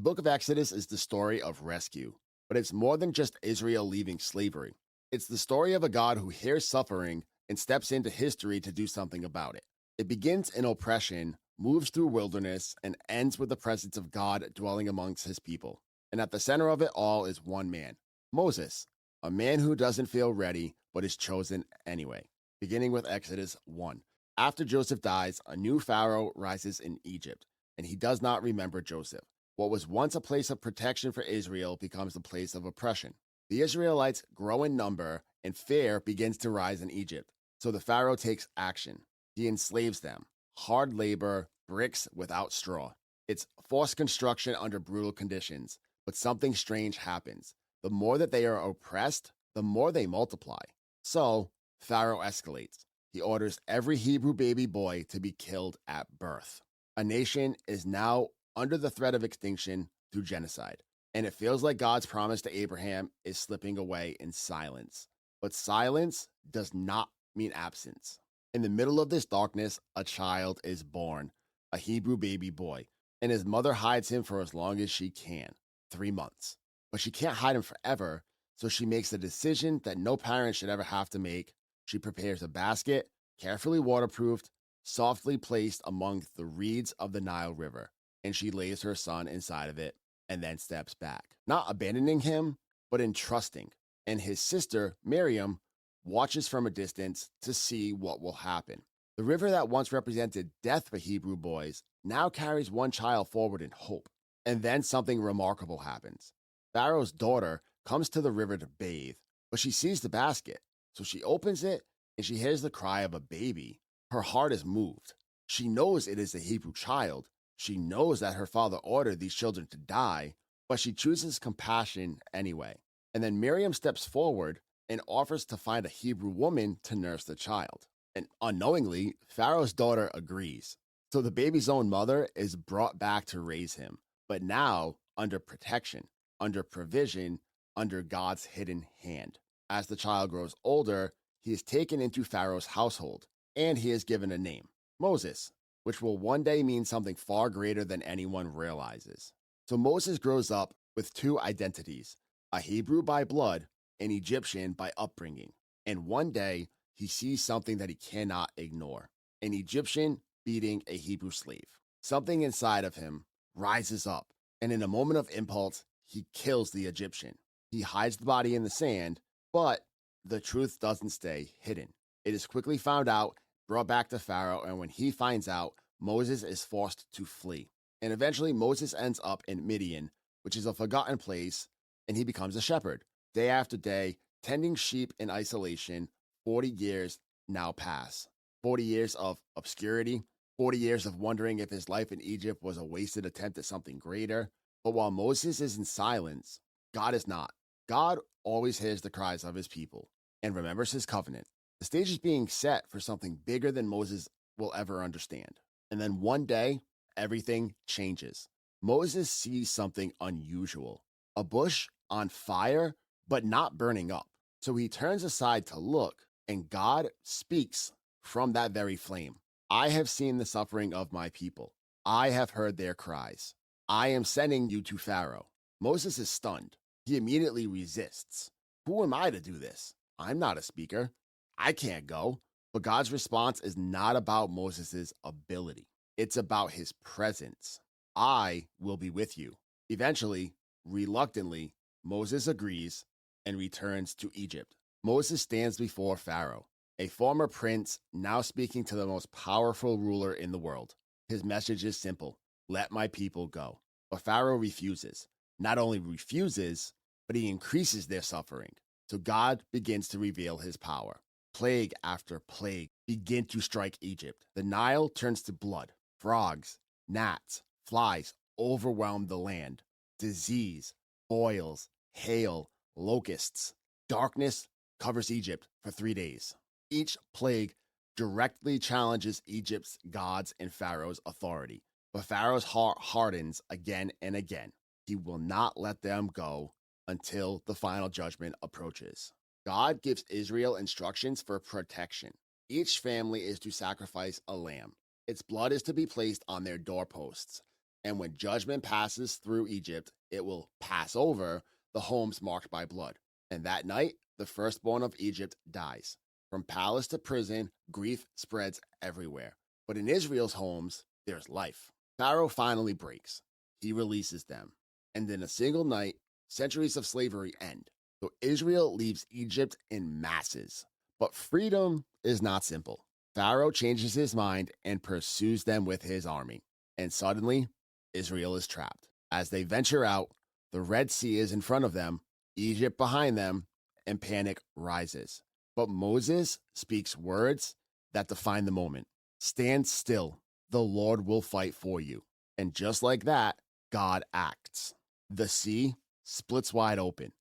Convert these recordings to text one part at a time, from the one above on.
The book of Exodus is the story of rescue, but it's more than just Israel leaving slavery. It's the story of a God who hears suffering and steps into history to do something about it. It begins in oppression, moves through wilderness, and ends with the presence of God dwelling amongst his people. And at the center of it all is one man, Moses, a man who doesn't feel ready but is chosen anyway. Beginning with Exodus 1. After Joseph dies, a new Pharaoh rises in Egypt, and he does not remember Joseph. What was once a place of protection for Israel becomes a place of oppression. The Israelites grow in number, and fear begins to rise in Egypt. So the Pharaoh takes action. He enslaves them. Hard labor, bricks without straw. It's forced construction under brutal conditions. But something strange happens. The more that they are oppressed, the more they multiply. So Pharaoh escalates. He orders every Hebrew baby boy to be killed at birth. A nation is now under the threat of extinction through genocide. And it feels like God's promise to Abraham is slipping away in silence. But silence does not mean absence. In the middle of this darkness, a child is born, a Hebrew baby boy, and his mother hides him for as long as she can, 3 months. But she can't hide him forever, so she makes a decision that no parent should ever have to make. She prepares a basket, carefully waterproofed, softly placed among the reeds of the Nile River, and she lays her son inside of it and then steps back, not abandoning him, but entrusting. And his sister, Miriam, watches from a distance to see what will happen. The river that once represented death for Hebrew boys now carries one child forward in hope. And then something remarkable happens. Pharaoh's daughter comes to the river to bathe, but she sees the basket. So she opens it and she hears the cry of a baby. Her heart is moved. She knows it is a Hebrew child. She knows that her father ordered these children to die, but she chooses compassion anyway. And then Miriam steps forward and offers to find a Hebrew woman to nurse the child. And unknowingly, Pharaoh's daughter agrees. So the baby's own mother is brought back to raise him, but now under protection, under provision, under God's hidden hand. As the child grows older, he is taken into Pharaoh's household, and he is given a name, Moses, which will one day mean something far greater than anyone realizes. So Moses grows up with two identities, a Hebrew by blood, an Egyptian by upbringing. And one day, he sees something that he cannot ignore, an Egyptian beating a Hebrew slave. Something inside of him rises up, and in a moment of impulse, he kills the Egyptian. He hides the body in the sand, but the truth doesn't stay hidden. It is quickly found out, brought back to Pharaoh, and when he finds out, Moses is forced to flee. And eventually, Moses ends up in Midian, which is a forgotten place, and he becomes a shepherd. Day after day, tending sheep in isolation, 40 years now pass. 40 years of obscurity, 40 years of wondering if his life in Egypt was a wasted attempt at something greater. But while Moses is in silence, God is not. God always hears the cries of his people and remembers his covenant. The stage is being set for something bigger than Moses will ever understand. And then one day, everything changes. Moses sees something unusual. A bush on fire, but not burning up. So he turns aside to look, and God speaks from that very flame. I have seen the suffering of my people. I have heard their cries. I am sending you to Pharaoh. Moses is stunned. He immediately resists. Who am I to do this? I'm not a speaker. I can't go. But God's response is not about Moses' ability. It's about his presence. I will be with you. Eventually, reluctantly, Moses agrees and returns to Egypt. Moses stands before Pharaoh, a former prince now speaking to the most powerful ruler in the world. His message is simple: let my people go. But Pharaoh refuses. Not only refuses, but he increases their suffering. So God begins to reveal his power. Plague after plague begin to strike Egypt. The Nile turns to blood. Frogs, gnats, flies overwhelm the land. Disease, boils, hail, locusts. Darkness covers Egypt for 3 days. Each plague directly challenges Egypt's gods and Pharaoh's authority. But Pharaoh's heart hardens again and again. He will not let them go until the final judgment approaches. God gives Israel instructions for protection. Each family is to sacrifice a lamb. Its blood is to be placed on their doorposts. And when judgment passes through Egypt, it will pass over the homes marked by blood. And that night, the firstborn of Egypt dies. From palace to prison, grief spreads everywhere. But in Israel's homes, there's life. Pharaoh finally breaks. He releases them. And in a single night, centuries of slavery end. So Israel leaves Egypt in masses. But freedom is not simple. Pharaoh changes his mind and pursues them with his army. And suddenly, Israel is trapped. As they venture out, the Red Sea is in front of them, Egypt behind them, and panic rises. But Moses speaks words that define the moment. Stand still, the Lord will fight for you. And just like that, God acts. The sea splits wide open.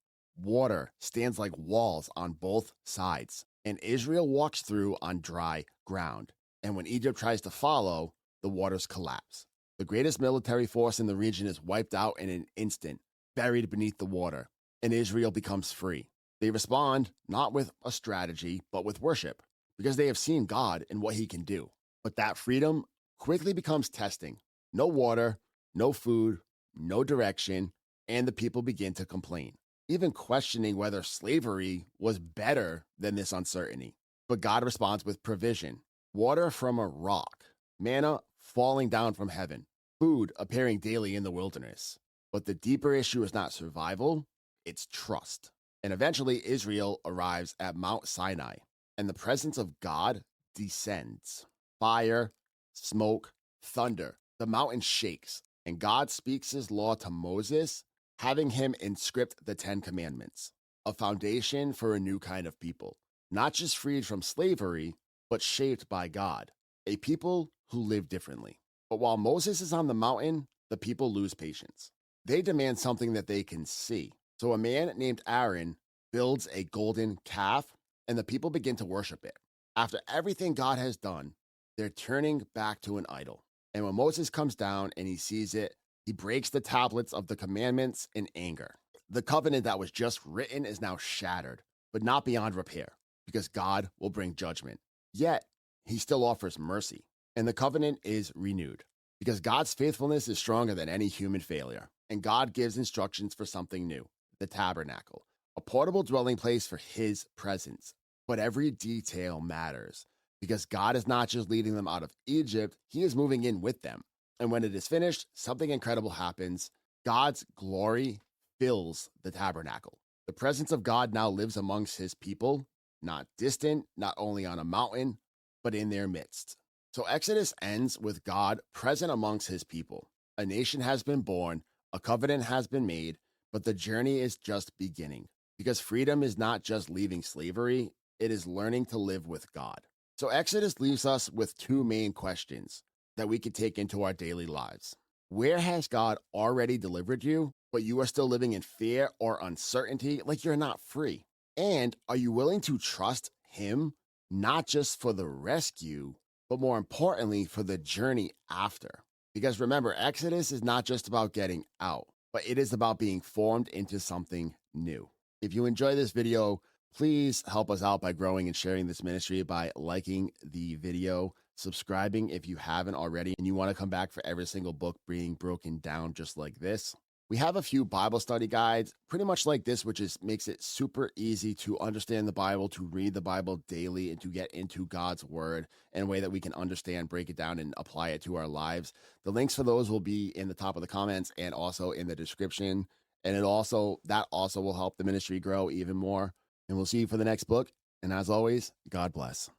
Water stands like walls on both sides, and Israel walks through on dry ground. And when Egypt tries to follow, the waters collapse. The greatest military force in the region is wiped out in an instant, buried beneath the water, and Israel becomes free. They respond not with a strategy, but with worship, because they have seen God and what he can do. But that freedom quickly becomes testing. No water, no food, no direction, and the people begin to complain, even questioning whether slavery was better than this uncertainty. But God responds with provision, water from a rock, manna falling down from heaven, food appearing daily in the wilderness. But the deeper issue is not survival, it's trust. And eventually Israel arrives at Mount Sinai, and the presence of God descends. Fire, smoke, thunder. The mountain shakes, and God speaks his law to Moses, having him inscript the 10 Commandments, a foundation for a new kind of people, not just freed from slavery, but shaped by God, a people who live differently. But while Moses is on the mountain, the people lose patience. They demand something that they can see. So a man named Aaron builds a golden calf, and the people begin to worship it. After everything God has done, they're turning back to an idol. And when Moses comes down and he sees it, he breaks the tablets of the commandments in anger. The covenant that was just written is now shattered, but not beyond repair, because God will bring judgment. Yet, he still offers mercy, and the covenant is renewed, because God's faithfulness is stronger than any human failure. And God gives instructions for something new, the tabernacle, a portable dwelling place for his presence. But every detail matters, because God is not just leading them out of Egypt, he is moving in with them. And when it is finished, something incredible happens. God's glory fills the tabernacle. The presence of God now lives amongst his people, not distant, not only on a mountain, but in their midst. So Exodus ends with God present amongst his people. A nation has been born, a covenant has been made, but the journey is just beginning. Because freedom is not just leaving slavery, it is learning to live with God. So Exodus leaves us with two main questions that we could take into our daily lives. Where has God already delivered you, but you are still living in fear or uncertainty, like you're not free? And are you willing to trust him, not just for the rescue, but more importantly, for the journey after? Because remember, Exodus is not just about getting out, but it is about being formed into something new. If you enjoy this video, please help us out by growing and sharing this ministry by liking the video, subscribing if you haven't already, and you want to come back for every single book being broken down just like this. We have a few Bible study guides, pretty much like this, which makes it super easy to understand the Bible, to read the Bible daily, and to get into God's word in a way that we can understand, break it down, and apply it to our lives. The links for those will be in the top of the comments and also in the description. And that also will help the ministry grow even more. And we'll see you for the next book. And as always, God bless.